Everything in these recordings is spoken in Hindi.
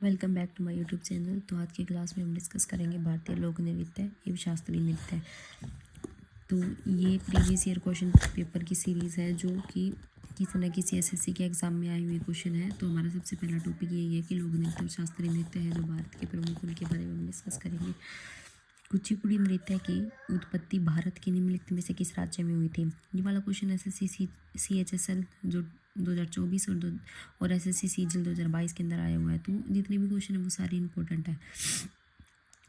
Welcome back to my YouTube channel. तो आज की क्लास में हम डिस्कस करेंगे भारतीय लोक नृत्य एवं शास्त्रीय नृत्य। तो ये प्रीवियस ईयर क्वेश्चन पेपर की सीरीज़ है जो कि किसी न किसी एसएससी के एग्जाम में आए हुए क्वेश्चन है। तो हमारा सबसे पहला टॉपिक यही है कि लोक नृत्य और शास्त्रीय नृत्य है जो भारत के प्रमुख, उनके बारे में हम डिस्कस करेंगे। कुचिपुड़ी नृत्य की उत्पत्ति भारत के निम्नलिखित में से किस राज्य में हुई थी? ये वाला क्वेश्चन एसएससी CHSL जो 2024 और एसएससी CGL 2022 के अंदर आया हुआ है। तो जितने भी क्वेश्चन है वो सारे इंपॉर्टेंट है।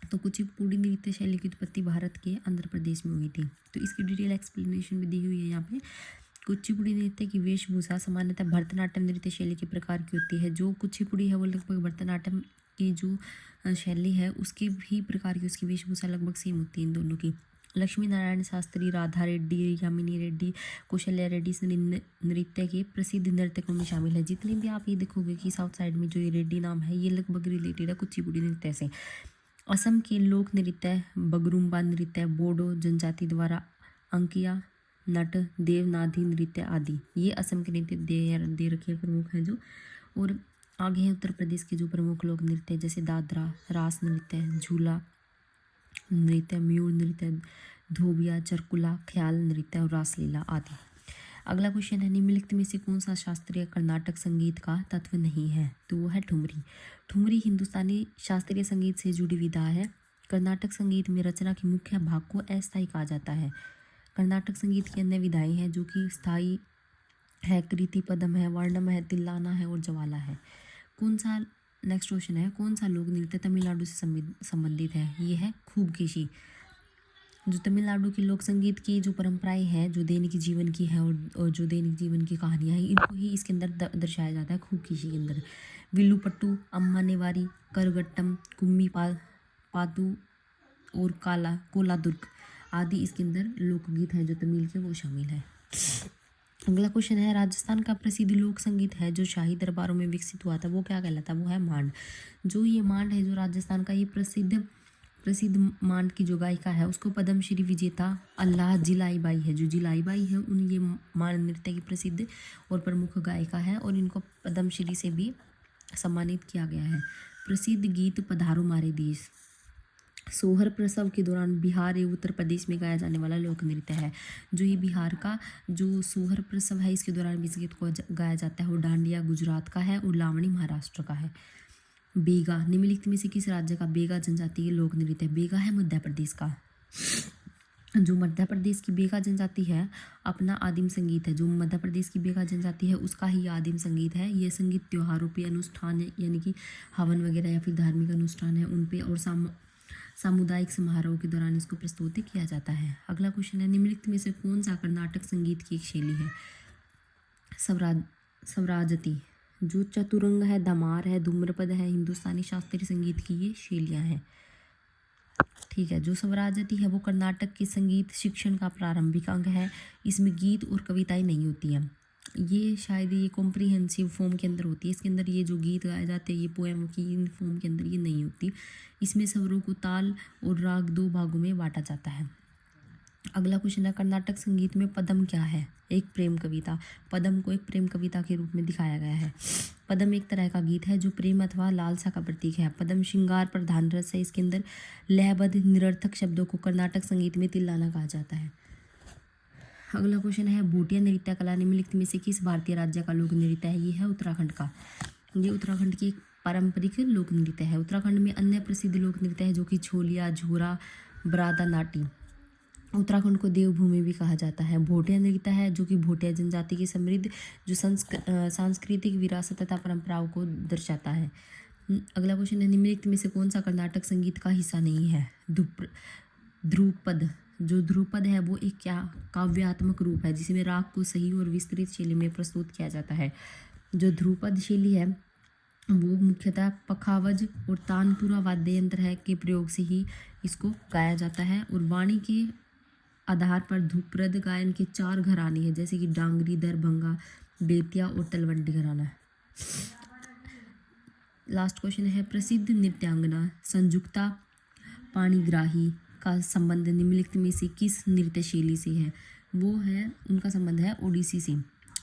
तो कुचिपुड़ी नृत्य शैली की उत्पत्ति भारत के आंध्र प्रदेश में हुई थी। तो इसकी डिटेल एक्सप्लेनेशन भी दी हुई है यहाँ पे। कुचिपुड़ी नृत्य की वेशभूषा सामान्यतः भरतनाट्यम नृत्य शैली के प्रकार की होती है। जो कुचिपुड़ी है वो लगभग भरतनाट्यम की जो शैली है उसके भी प्रकार की उसकी वेशभूषा लगभग सेम होती है इन दोनों की। लक्ष्मी नारायण शास्त्री, राधा रेड्डी, यामिनी रेड्डी, कौशल्या रेड्डी नृत्य के प्रसिद्ध नर्तकों में शामिल है। जितने भी आप ये देखोगे कि साउथ साइड में जो ये रेड्डी नाम है ये लगभग रिलेटेड है कुचिपुड़ी नृत्य से। असम के लोक नृत्य बगरुम्बा नृत्य बोडो जनजाति द्वारा अंकिया नट देवनाथी नृत्य आदि ये असम के नृत्य दे रखे प्रमुख हैं जो। और आगे है उत्तर प्रदेश के जो प्रमुख लोक नृत्य जैसे दादरा, रास नृत्य, झूला नृत्य, म्यूर नृत्य, धोबिया, चरकुला, ख्याल नृत्य और रासलीला आदि। अगला क्वेश्चन है निम्नलिखित में से कौन सा शास्त्रीय कर्नाटक संगीत का तत्व नहीं है? तो वो है ठुमरी। ठुमरी हिंदुस्तानी शास्त्रीय संगीत से जुड़ी विधा है। कर्नाटक संगीत में रचना के मुख्य भाग को अस्थायी कहा जाता है। कर्नाटक संगीत की अन्य विधाएं हैं जो कि स्थायी है, कृति पदम है, वर्णम है, तिल्लाना है और जवाला है। कौन सा नेक्स्ट क्वेश्चन है कौन सा लोक नृत्य तमिलनाडु से संबंधित है? ये है खूबकेशी। जो तमिलनाडु की लोक संगीत की जो परंपराएं हैं जो दैनिक जीवन की है और जो दैनिक जीवन की कहानियां हैं इनको ही इसके अंदर दर्शाया जाता है खूबकेशी के अंदर। विल्लुपट्टू, अम्मा नेवारी, करगट्टम, कुम्मी पातू और कोलादुर्ग आदि इसके अंदर लोकगीत हैं जो तमिल के वो शामिल है। अगला क्वेश्चन है राजस्थान का प्रसिद्ध लोक संगीत है जो शाही दरबारों में विकसित हुआ था वो क्या कहलाता है? वो है मांड। जो ये मांड है जो राजस्थान का ये प्रसिद्ध मांड की जो गायिका है उसको पद्मश्री विजेता अल्लाह जिलाई बाई है। जो जिलाई बाई है उन ये मांड नृत्य की प्रसिद्ध और प्रमुख गायिका है और इनको पद्मश्री से भी सम्मानित किया गया है। प्रसिद्ध गीत पधारो मारे देश सोहर प्रसव के दौरान बिहार एवं उत्तर प्रदेश में गाया जाने वाला लोक नृत्य है। जो ये बिहार का जो सोहर प्रसव है इसके दौरान इस गीत को गाया जाता है। वो डांडिया गुजरात का है और लावणी महाराष्ट्र का है। बेगा निम्नलिखित में से किस राज्य का बेगा जनजाति के लोक नृत्य है? बेगा है मध्य प्रदेश का। जो मध्य प्रदेश की बेगा जनजाति है अपना आदिम संगीत है। जो मध्य प्रदेश की बेगा जनजाति है उसका ही आदिम संगीत है। ये संगीत त्योहारों पे अनुष्ठान यानी कि हवन वगैरह या फिर धार्मिक अनुष्ठान है उन पे और सामुदायिक समारोह के दौरान इसको प्रस्तुत किया जाता है। अगला क्वेश्चन है निम्नलिखित में से कौन सा कर्नाटक संगीत की एक शैली है? स्वराजती। जो चतुरंग है, धमार है, धूम्रपद है, हिंदुस्तानी शास्त्रीय संगीत की ये शैलियाँ हैं। ठीक है। जो स्वराजती है वो कर्नाटक के संगीत शिक्षण का प्रारंभिक अंग है। इसमें गीत और कविताएं नहीं होती हैं। ये शायद ये कॉम्प्रिहेंसिव फॉर्म के अंदर होती है। इसके अंदर ये जो गीत गाए जाते हैं ये पोएम की इन फॉर्म के अंदर ये नहीं होती। इसमें स्वरों को ताल और राग दो भागों में बांटा जाता है। अगला क्वेश्चन है कर्नाटक संगीत में पदम क्या है? एक प्रेम कविता। पदम को एक प्रेम कविता के रूप में दिखाया गया है। पदम एक तरह का गीत है जो प्रेम अथवा लालसा का प्रतीक है। पदम श्रृंगार प्रधान रस है। इसके अंदर लयबद्ध निरर्थक शब्दों को कर्नाटक संगीत में तिल्लाना कहा जाता है। अगला क्वेश्चन है भूटिया नृत्य कला निम्नलिखित में से किस भारतीय राज्य का लोक नृत्य है? ये है उत्तराखंड का। ये उत्तराखंड की एक पारंपरिक लोक नृत्य है। उत्तराखंड में अन्य प्रसिद्ध लोक नृत्य है जो कि छोलिया, झूरा, बरादा नाटी। उत्तराखंड को देवभूमि भी कहा जाता है। भोटिया नृत्य है जो कि भोटिया जनजाति की समृद्ध जो सांस्कृतिक विरासत तथा परंपराओं को दर्शाता है। अगला क्वेश्चन है निम्नलिखित में से कौन सा कर्नाटक संगीत का हिस्सा नहीं है? ध्रुपद। जो ध्रुपद है वो एक काव्यात्मक रूप है जिसमें राग को सही और विस्तृत शैली में प्रस्तुत किया जाता है। जो ध्रुपद शैली है वो मुख्यतः पखावज और तानपुरा वाद्य यंत्र है के प्रयोग से ही इसको गाया जाता है। और वाणी के आधार पर ध्रुपद गायन के 4 घराने हैं जैसे कि डांगरी, दरभंगा, बेतिया और तलवंडी घराना। लास्ट क्वेश्चन है प्रसिद्ध नृत्यांगना संयुक्ता पाणिग्राही का संबंध निम्नलिखित में से किस नृत्य शैली से है? वो है उनका संबंध है ओडिसी से।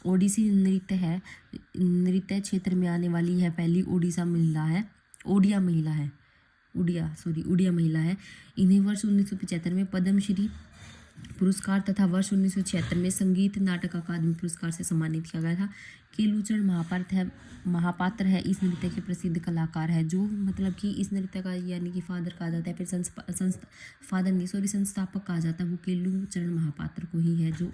ओडिसी नृत्य क्षेत्र में आने वाली यह पहली ओडिशा महिला है ओडिया महिला है, उड़िया महिला है। इन्हें वर्ष 1975 में पद्मश्री पुरस्कार तथा वर्ष 1976 में संगीत नाटक अकादमी पुरस्कार से सम्मानित किया गया था। केलूचरण महापात्र है इस नृत्य के प्रसिद्ध कलाकार है, जो मतलब कि इस नृत्य का यानी कि फादर कहा जाता है, फिर संस्थापक कहा जाता है, वो केलूचरण महापात्र को ही है, जो